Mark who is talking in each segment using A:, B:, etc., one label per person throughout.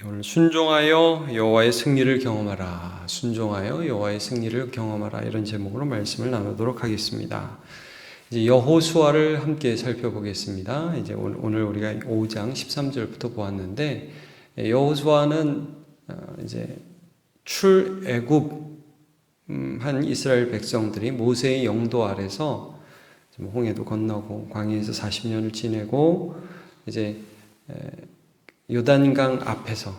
A: 오늘 순종하여 여호와의 승리를 경험하라. 순종하여 여호와의 승리를 경험하라. 이런 제목으로 말씀을 나누도록 하겠습니다. 이제 여호수아를 함께 살펴보겠습니다. 이제 오늘 우리가 5장 13절부터 보았는데 여호수아는 이제 출애굽 한 이스라엘 백성들이 모세의 영도 아래서 홍해도 건너고 광야에서 40년을 지내고 이제 요단강 앞에서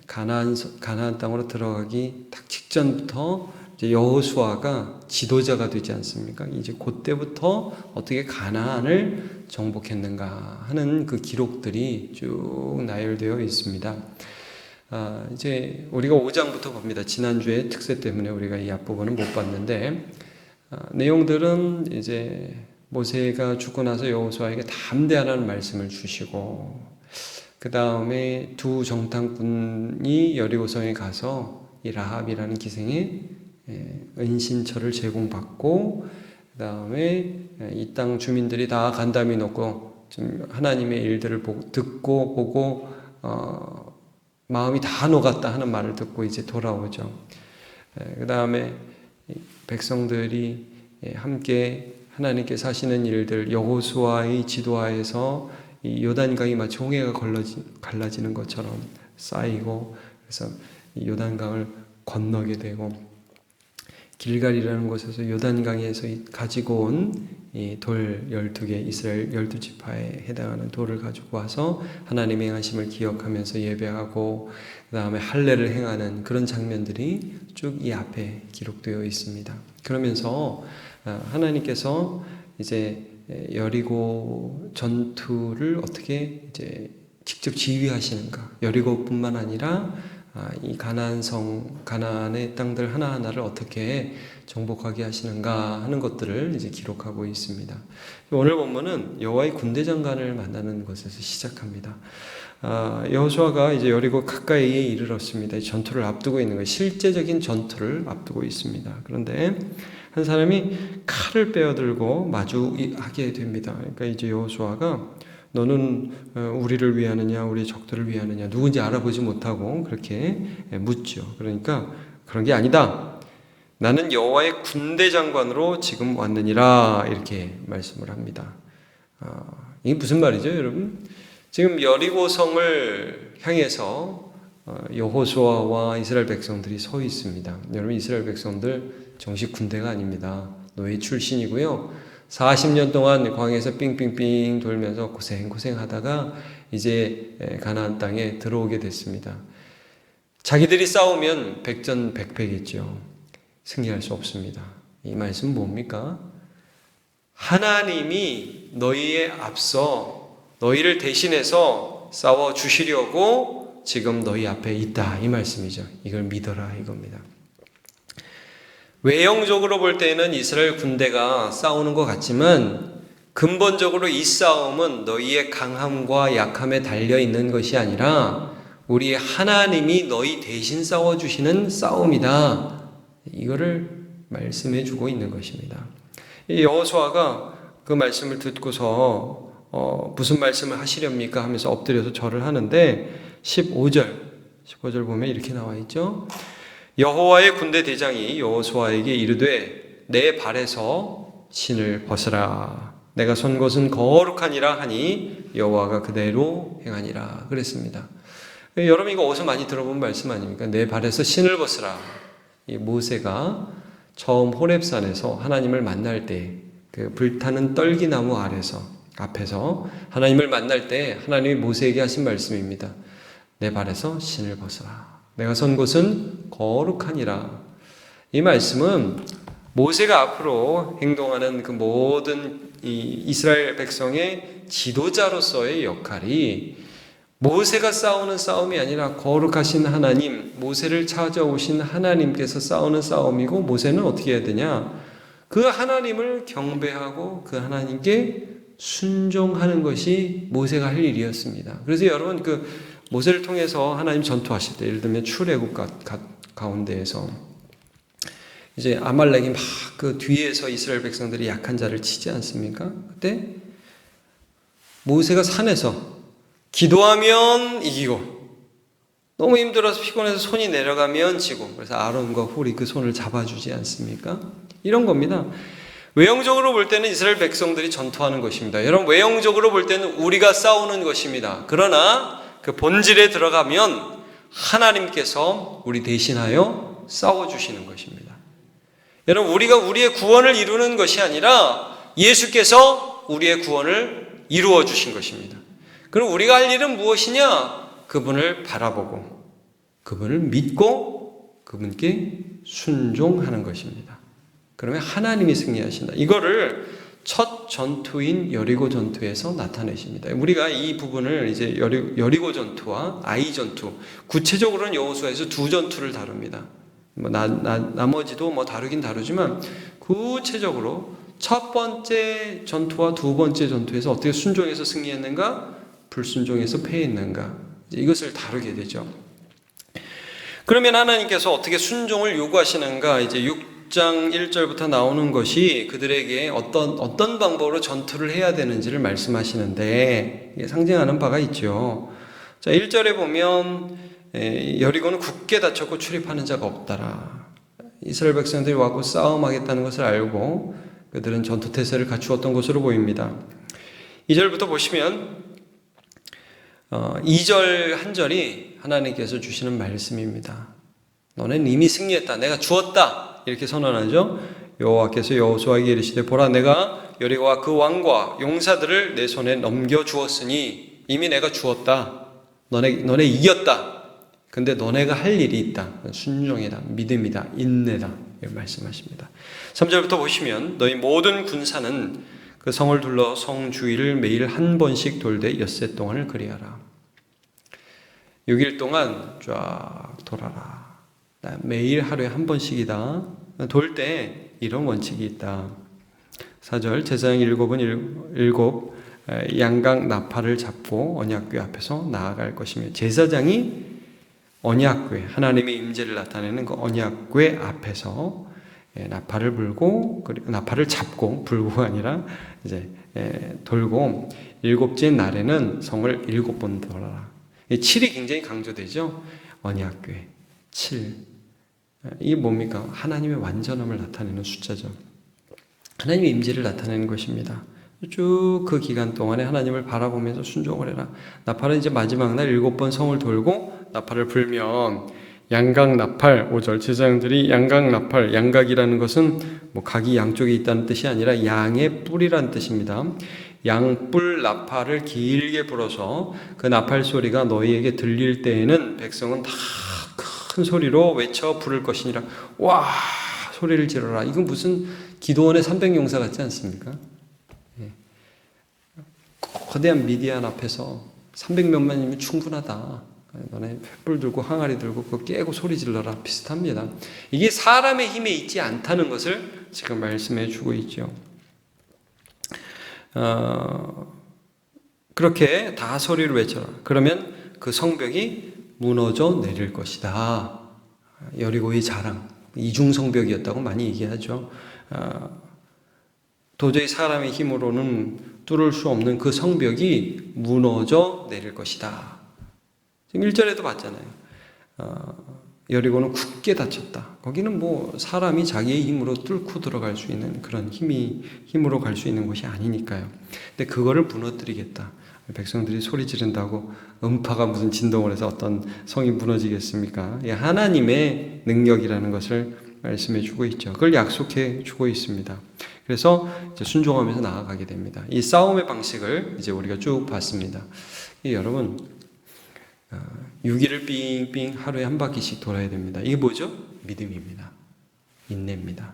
A: 가나안 땅으로 들어가기 딱 직전부터 이제 여호수아가 지도자가 되지 않습니까? 이제 그때부터 어떻게 가나안을 정복했는가 하는 그 기록들이 쭉 나열되어 있습니다. 이제 우리가 5장부터 봅니다. 지난주에 특세 때문에 우리가 이 앞부분은 못 봤는데 내용들은 이제 모세가 죽고 나서 여호수아에게 담대하라는 말씀을 주시고 그 다음에 두 정탐꾼이 여리고성에 가서 이 라합이라는 기생의 은신처를 제공받고 그 다음에 이 땅 주민들이 다 간담이 놓고 좀 하나님의 일들을 듣고 보고 마음이 다 녹았다 하는 말을 듣고 이제 돌아오죠. 그 다음에 백성들이 함께 하나님께서 하시는 일들 여호수아의 지도하에서 이 요단강이 마치 홍해가 갈라지는 것처럼 쌓이고 그래서 이 요단강을 건너게 되고 길갈이라는 곳에서 요단강에서 가지고 온 이 돌 12개 이스라엘 12지파에 해당하는 돌을 가지고 와서 하나님의 행하심을 기억하면서 예배하고 그 다음에 할례를 행하는 그런 장면들이 쭉 이 앞에 기록되어 있습니다. 그러면서 하나님께서 이제 여리고 전투를 어떻게 이제 직접 지휘하시는가? 여리고뿐만 아니라 이 가나안의 땅들 하나하나를 어떻게 정복하게 하시는가 하는 것들을 이제 기록하고 있습니다. 오늘 본문은 여호와의 군대 장관을 만나는 것에서 시작합니다. 여호수아가 이제 여리고 가까이에 이르렀습니다. 전투를 앞두고 있는 거예요. 실제적인 전투를 앞두고 있습니다. 그런데 한 사람이 칼을 빼어들고 마주하게 됩니다. 그러니까 이제 여호수아가 너는 우리를 위하느냐 우리 적들을 위하느냐 누군지 알아보지 못하고 그렇게 묻죠. 그러니까 그런 게 아니다. 나는 여호와의 군대 장관으로 지금 왔느니라 이렇게 말씀을 합니다. 이게 무슨 말이죠, 여러분? 지금 여리고성을 향해서 여호수아와 이스라엘 백성들이 서 있습니다. 여러분 이스라엘 백성들 정식 군대가 아닙니다. 노예 출신이고요. 40년 동안 광야에서 삥삥삥 돌면서 고생하다가 이제 가나안 땅에 들어오게 됐습니다. 자기들이 싸우면 백전백패겠죠. 승리할 수 없습니다. 이 말씀은 뭡니까? 하나님이 너희에 앞서 너희를 대신해서 싸워 주시려고 지금 너희 앞에 있다. 이 말씀이죠. 이걸 믿어라 이겁니다. 외형적으로 볼 때는 이스라엘 군대가 싸우는 것 같지만 근본적으로 이 싸움은 너희의 강함과 약함에 달려있는 것이 아니라 우리 하나님이 너희 대신 싸워주시는 싸움이다. 이거를 말씀해 주고 있는 것입니다. 여호수아가 그 말씀을 듣고서 무슨 말씀을 하시렵니까 하면서 엎드려서 절을 하는데 15절 보면 이렇게 나와 있죠. 여호와의 군대 대장이 여호수아에게 이르되 내 발에서 신을 벗으라. 내가 선 곳은 거룩하니라 하니 여호와가 그대로 행하니라 그랬습니다. 여러분 이거 어디서 많이 들어본 말씀 아닙니까? 내 발에서 신을 벗으라. 이 모세가 처음 호렙산에서 하나님을 만날 때 그 불타는 떨기나무 앞에서 하나님을 만날 때 하나님이 모세에게 하신 말씀입니다. 내 발에서 신을 벗어라. 내가 선 곳은 거룩하니라. 이 말씀은 모세가 앞으로 행동하는 그 모든 이 이스라엘 백성의 지도자로서의 역할이 모세가 싸우는 싸움이 아니라 거룩하신 하나님, 모세를 찾아오신 하나님께서 싸우는 싸움이고 모세는 어떻게 해야 되냐? 그 하나님을 경배하고 그 하나님께 순종하는 것이 모세가 할 일이었습니다. 그래서 여러분 그 모세를 통해서 하나님 전투하실 때 예를 들면 출애굽 가운데에서 이제 아말렉이 막 그 뒤에서 이스라엘 백성들이 약한 자를 치지 않습니까? 그때 모세가 산에서 기도하면 이기고 너무 힘들어서 피곤해서 손이 내려가면 지고, 그래서 아론과 홀이 그 손을 잡아주지 않습니까? 이런 겁니다. 외형적으로 볼 때는 이스라엘 백성들이 전투하는 것입니다. 여러분, 외형적으로 볼 때는 우리가 싸우는 것입니다. 그러나 그 본질에 들어가면 하나님께서 우리 대신하여 싸워주시는 것입니다. 여러분, 우리가 우리의 구원을 이루는 것이 아니라 예수께서 우리의 구원을 이루어 주신 것입니다. 그럼 우리가 할 일은 무엇이냐? 그분을 바라보고 그분을 믿고 그분께 순종하는 것입니다. 그러면 하나님이 승리하신다. 이거를 첫 전투인 여리고 전투에서 나타내십니다. 우리가 이 부분을 이제 여리고 전투와 아이 전투, 구체적으로는 여호수아에서 두 전투를 다룹니다. 나머지도 다루긴 다루지만 구체적으로 첫 번째 전투와 두 번째 전투에서 어떻게 순종해서 승리했는가, 불순종해서 패했는가, 이것을 다루게 되죠. 그러면 하나님께서 어떻게 순종을 요구하시는가, 이제 6장 1절부터 나오는 것이 그들에게 어떤 방법으로 전투를 해야 되는지를 말씀하시는데, 이게 상징하는 바가 있죠. 자, 1절에 보면 여리고는 굳게 닫혔고 출입하는 자가 없더라. 이스라엘 백성들이 와고 싸움하겠다는 것을 알고 그들은 전투 태세를 갖추었던 것으로 보입니다. 2절부터 보시면 2절 한 절이 하나님께서 주시는 말씀입니다. 너는 이미 승리했다. 내가 주었다. 이렇게 선언하죠. 여호와께서 여호수아에게 이르시되 보라, 내가 여리고와 그 왕과 용사들을 내 손에 넘겨주었으니 이미 내가 주었다. 너네 이겼다. 근데 너네가 할 일이 있다. 순종이다, 믿음이다, 인내다, 이렇게 말씀하십니다. 3절부터 보시면 너희 모든 군사는 그 성을 둘러 성 주위를 매일 한 번씩 돌되 엿새 동안을 그리하라. 6일 동안 쫙 돌아라. 매일 하루에 한 번씩이다. 돌 때 이런 원칙이 있다. 4절 제사장 7은 양각 나팔을 잡고 언약궤 앞에서 나아갈 것이며, 제사장이 언약궤, 하나님의 임재를 나타내는 그 언약궤 앞에서 나팔을 불고, 나팔을 잡고, 불고가 아니라 이제 돌고, 7째 날에는 성을 7번 돌아라. 7이 굉장히 강조되죠. 언약궤 7. 이게 뭡니까? 하나님의 완전함을 나타내는 숫자죠. 하나님의 임재를 나타내는 것입니다. 쭉 그 기간 동안에 하나님을 바라보면서 순종을 해라. 나팔은 이제 마지막 날 7번 성을 돌고 나팔을 불면 양각 나팔, 5절 제사장들이 양각 나팔, 양각이라는 것은 각이 양쪽에 있다는 뜻이 아니라 양의 뿔이라는 뜻입니다. 양뿔 나팔을 길게 불어서 그 나팔 소리가 너희에게 들릴 때에는 백성은 다 큰 소리로 외쳐 부를 것이니라. 와, 소리를 지르라. 이건 무슨 기도원의 300용사 같지 않습니까? 거대한 미디안 앞에서 300명만이면 충분하다. 너네 횃불 들고 항아리 들고 그거 깨고 소리 질러라. 비슷합니다. 이게 사람의 힘에 있지 않다는 것을 지금 말씀해 주고 있죠. 그렇게 다 소리를 외쳐라. 그러면 그 성벽이 무너져 내릴 것이다. 여리고의 자랑, 이중성벽이었다고 많이 얘기하죠. 도저히 사람의 힘으로는 뚫을 수 없는 그 성벽이 무너져 내릴 것이다. 지금 1절에도 봤잖아요. 여리고는 굳게 닫혔다. 거기는 사람이 자기의 힘으로 뚫고 들어갈 수 있는 그런 힘으로 갈 수 있는 곳이 아니니까요. 근데 그거를 무너뜨리겠다. 백성들이 소리 지른다고 음파가 무슨 진동을 해서 어떤 성이 무너지겠습니까? 하나님의 능력이라는 것을 말씀해 주고 있죠. 그걸 약속해 주고 있습니다. 그래서 이제 순종하면서 나아가게 됩니다. 이 싸움의 방식을 이제 우리가 쭉 봤습니다. 여러분, 6일을 삥삥 하루에 한 바퀴씩 돌아야 됩니다. 이게 뭐죠? 믿음입니다. 인내입니다.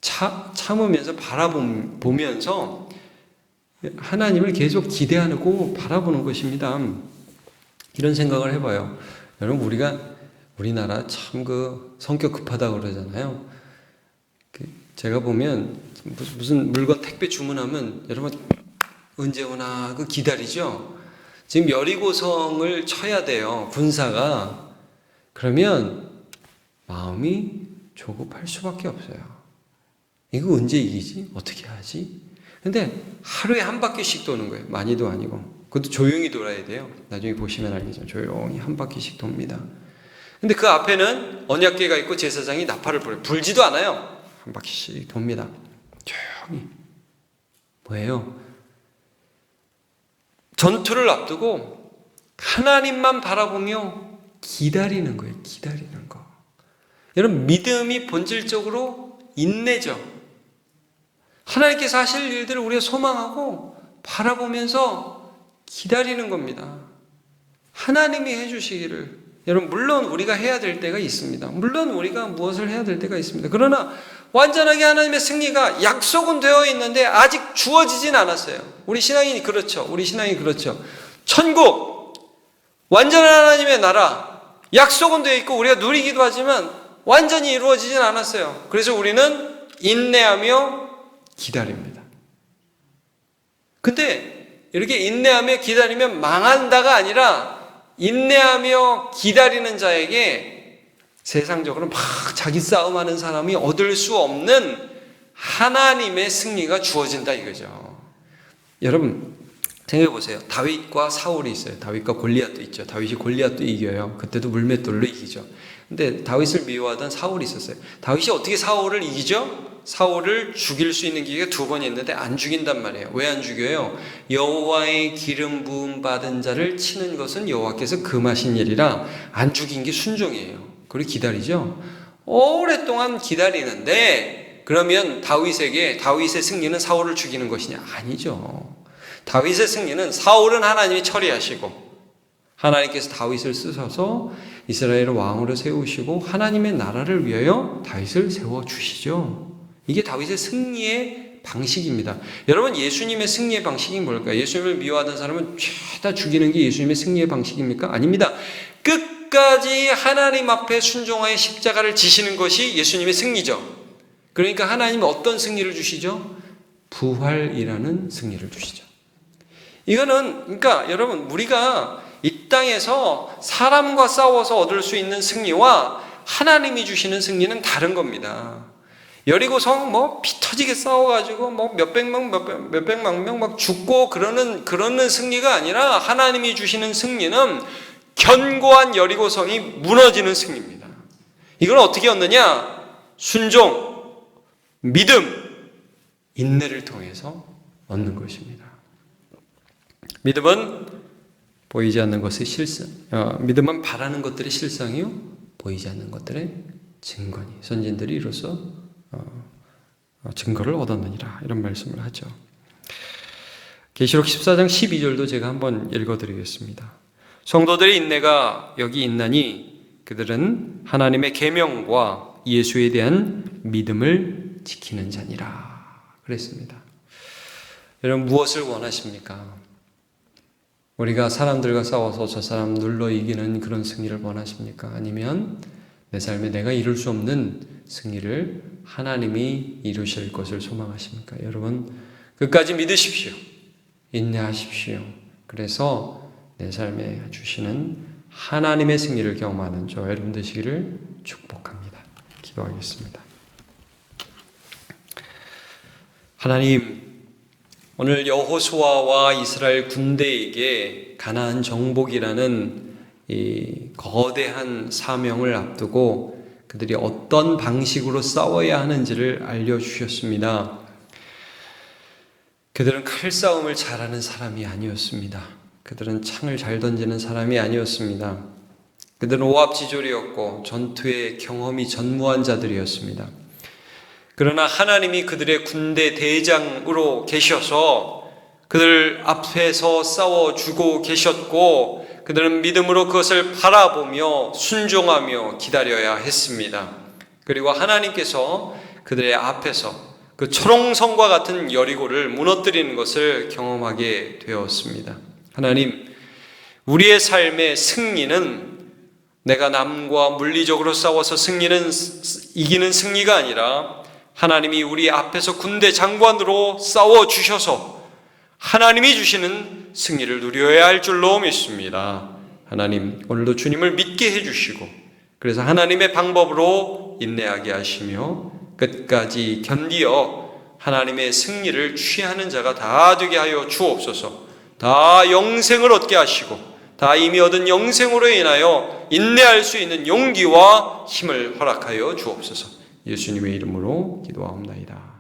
A: 참으면서 바라보면서 하나님을 계속 기대하고 바라보는 것입니다. 이런 생각을 해봐요. 여러분, 우리나라 참 성격 급하다고 그러잖아요. 제가 보면 무슨 물건 택배 주문하면 여러분 언제 오나 기다리죠. 지금 여리고성을 쳐야 돼요. 군사가. 그러면 마음이 조급할 수밖에 없어요. 이거 언제 이기지? 어떻게 하지? 근데 하루에 한 바퀴씩 도는 거예요. 많이도 아니고. 그것도 조용히 돌아야 돼요. 나중에 보시면 알겠지만 조용히 한 바퀴씩 돕니다. 근데 그 앞에는 언약궤가 있고 제사장이 나팔을 불어요. 불지도 않아요. 한 바퀴씩 돕니다. 조용히. 뭐예요? 전투를 앞두고 하나님만 바라보며 기다리는 거예요. 기다리는 거. 여러분, 믿음이 본질적으로 인내죠. 하나님께서 하실 일들을 우리가 소망하고 바라보면서 기다리는 겁니다. 하나님이 해주시기를. 여러분, 물론 우리가 해야 될 때가 있습니다. 물론 우리가 무엇을 해야 될 때가 있습니다. 그러나 완전하게 하나님의 승리가 약속은 되어 있는데 아직 주어지진 않았어요. 우리 신앙이 그렇죠. 천국, 완전한 하나님의 나라, 약속은 되어 있고 우리가 누리기도 하지만 완전히 이루어지진 않았어요. 그래서 우리는 인내하며 기다립니다. 근데 이렇게 인내하며 기다리면 망한다가 아니라 인내하며 기다리는 자에게 세상적으로 막 자기 싸움하는 사람이 얻을 수 없는 하나님의 승리가 주어진다 이거죠. 여러분 생각해 보세요. 다윗과 사울이 있어요. 다윗과 골리앗도 있죠. 다윗이 골리앗도 이겨요. 그때도 물맷돌로 이기죠. 근데 다윗을 미워하던 사울이 있었어요. 다윗이 어떻게 사울을 이기죠? 사울을 죽일 수 있는 기회가 2번 있는데 안 죽인단 말이에요. 왜 안 죽여요? 여호와의 기름 부음 받은 자를 치는 것은 여호와께서 금하신 일이라 안 죽인 게 순종이에요. 그리고 기다리죠. 오랫동안 기다리는데 그러면 다윗의 승리는 사울을 죽이는 것이냐? 아니죠. 다윗의 승리는 사울은 하나님이 처리하시고 하나님께서 다윗을 쓰셔서 이스라엘을 왕으로 세우시고 하나님의 나라를 위하여 다윗을 세워주시죠. 이게 다윗의 승리의 방식입니다. 여러분, 예수님의 승리의 방식이 뭘까요? 예수님을 미워하던 사람은 죄다 죽이는 게 예수님의 승리의 방식입니까? 아닙니다. 끝까지 하나님 앞에 순종하여 십자가를 지시는 것이 예수님의 승리죠. 그러니까 하나님은 어떤 승리를 주시죠? 부활이라는 승리를 주시죠. 이거는 그러니까 여러분, 우리가 이 땅에서 사람과 싸워서 얻을 수 있는 승리와 하나님이 주시는 승리는 다른 겁니다. 여리고성 피 터지게 싸워가지고 몇백만 명 막 죽고 그러는 승리가 아니라 하나님이 주시는 승리는 견고한 여리고성이 무너지는 승리입니다. 이걸 어떻게 얻느냐? 순종, 믿음, 인내를 통해서 얻는 것입니다. 믿음은 보이지 않는 것의 믿음은 바라는 것들의 실상이요 보이지 않는 것들의 증거니 선진들이 이로써 증거를 얻었느니라 이런 말씀을 하죠. 계시록 14장 12절도 제가 한번 읽어드리겠습니다. 성도들의 인내가 여기 있나니 그들은 하나님의 계명과 예수에 대한 믿음을 지키는 자니라 그랬습니다. 여러분, 무엇을 원하십니까? 우리가 사람들과 싸워서 저 사람 눌러 이기는 그런 승리를 원하십니까? 아니면 내 삶에 내가 이룰 수 없는 승리를 하나님이 이루실 것을 소망하십니까? 여러분, 끝까지 믿으십시오. 인내하십시오. 그래서 내 삶에 주시는 하나님의 승리를 경험하는 저 여러분 되시기를 축복합니다. 기도하겠습니다. 하나님, 오늘 여호수아와 이스라엘 군대에게 가나안 정복이라는 이 거대한 사명을 앞두고 그들이 어떤 방식으로 싸워야 하는지를 알려주셨습니다. 그들은 칼싸움을 잘하는 사람이 아니었습니다. 그들은 창을 잘 던지는 사람이 아니었습니다. 그들은 오합지졸이었고 전투의 경험이 전무한 자들이었습니다. 그러나 하나님이 그들의 군대 대장으로 계셔서 그들 앞에서 싸워주고 계셨고 그들은 믿음으로 그것을 바라보며 순종하며 기다려야 했습니다. 그리고 하나님께서 그들의 앞에서 그 초롱성과 같은 여리고를 무너뜨리는 것을 경험하게 되었습니다. 하나님, 우리의 삶의 승리는 내가 남과 물리적으로 싸워서 이기는 승리가 아니라 하나님이 우리 앞에서 군대 장관으로 싸워주셔서 하나님이 주시는 승리를 누려야 할 줄로 믿습니다. 하나님, 오늘도 주님을 믿게 해주시고 그래서 하나님의 방법으로 인내하게 하시며 끝까지 견디어 하나님의 승리를 취하는 자가 다 되게 하여 주옵소서. 다 영생을 얻게 하시고 다 이미 얻은 영생으로 인하여 인내할 수 있는 용기와 힘을 허락하여 주옵소서. 예수님의 이름으로 기도하옵나이다.